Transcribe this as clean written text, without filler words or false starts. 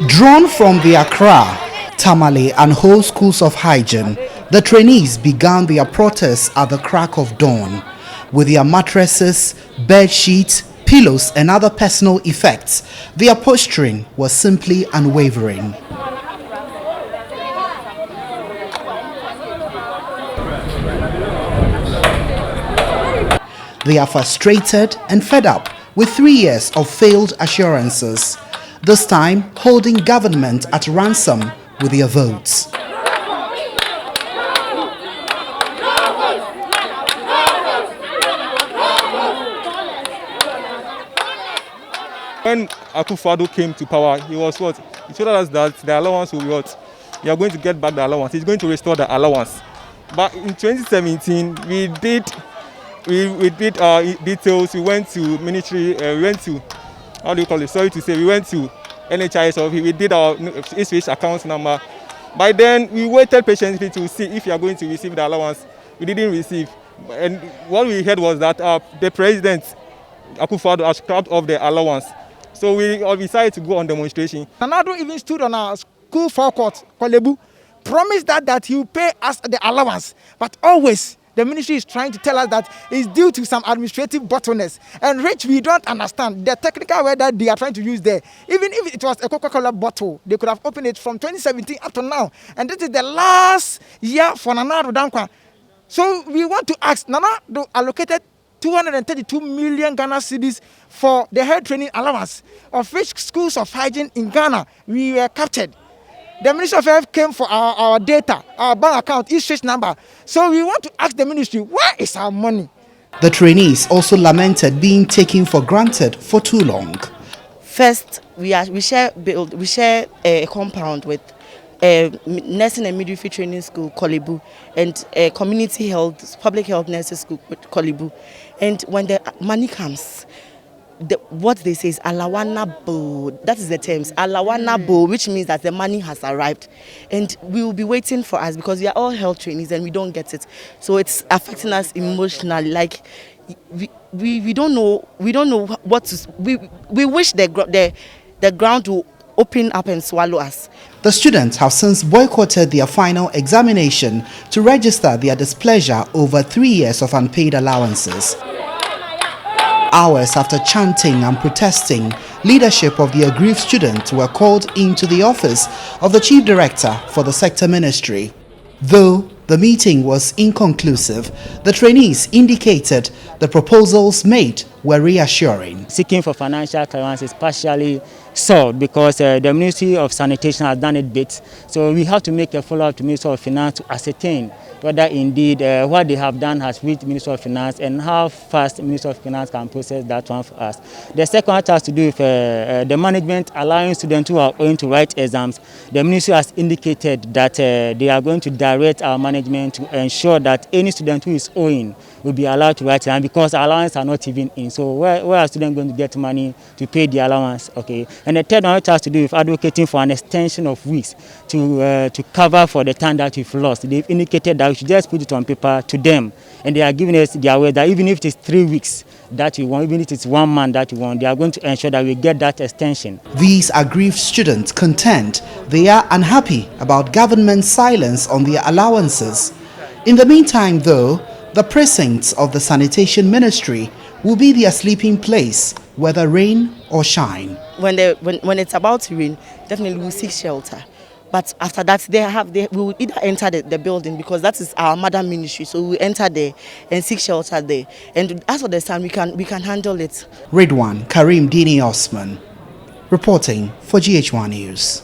Drawn from the Accra, Tamale and whole schools of hygiene, the trainees began their protests at the crack of dawn. With their mattresses, bed sheets, pillows and other personal effects, their posturing was simply unwavering. They are frustrated and fed up with 3 years of failed assurances, this time holding government at ransom with their votes. When Akufo-Addo came to power, he was what? He told us that the allowance will be what? You are going to get back the allowance. He's going to restore the allowance. But in 2017, we did our details. We went to ministry. We went to, how do you call it? Sorry to say, we went to NHIS. So we did our East account number. By then, we waited patiently to see if you are going to receive the allowance. We didn't receive. And what we heard was that the president, Akufo-Addo, has scrapped off the allowance. So we decided to go on demonstration. Nanado even stood on our school forecourt, Kolebu, promised that he will pay us the allowance. But always, the ministry is trying to tell us that it's due to some administrative bottlenecks. And which we don't understand. The technical word that they are trying to use there, even if it was a Coca-Cola bottle, they could have opened it from 2017 up to now. And this is the last year for Nanado Dankwa. So we want to ask, Nanado allocated 232 million Ghana cedis for the health training allowance, of which schools of hygiene in Ghana we were captured. The Ministry of Health came for our data, our bank account, each number. So we want to ask the ministry, where is our money? The trainees also lamented being taken for granted for too long. First, we share a compound with nursing and midwifery training school, Kolebu, and community health, public health nursing school, Kolebu. And when the money comes, what they say is Alawanabo. That is the terms, Alawanabo, which means that the money has arrived. And we will be waiting for us because we are all health trainees and we don't get it. So it's affecting us emotionally. Like, we don't know what to, we wish the ground will open up and swallow us. The students have since boycotted their final examination to register their displeasure over 3 years of unpaid allowances. Hours after chanting and protesting, leadership of the aggrieved students were called into the office of the Chief Director for the sector ministry. Though the meeting was inconclusive, the trainees indicated the proposals made were reassuring. Seeking for financial clearance is partially solved because the Ministry of Sanitation has done it bit. So we have to make a follow-up to Ministry of Finance to ascertain whether indeed what they have done has reached Ministry of Finance and how fast Ministry of Finance can process that one for us. The second one has to do with the management allowing students who are going to write exams. The Ministry has indicated that they are going to direct our management to ensure that any student who is owing will be allowed to write exam because allowances are not even in. So where are students going to get money to pay the allowance? Okay. And the third one has to do with advocating for an extension of weeks to cover for the time that we've lost. They've indicated that we should just put it on paper to them, and they are giving us their way that even if it is 3 weeks that we want, even if it's 1 month that we want, they are going to ensure that we get that extension. These aggrieved students contend they are unhappy about government silence on their allowances. In the meantime, though, the precincts of the Sanitation Ministry will be their sleeping place, whether rain or shine. When it's about to rain, definitely we'll seek shelter. But after that, we will either enter the building because that is our mother ministry. So we enter there and seek shelter there. And as for the sun, we can handle it. Ridwan Karim Dini-Osman reporting for GH1 News.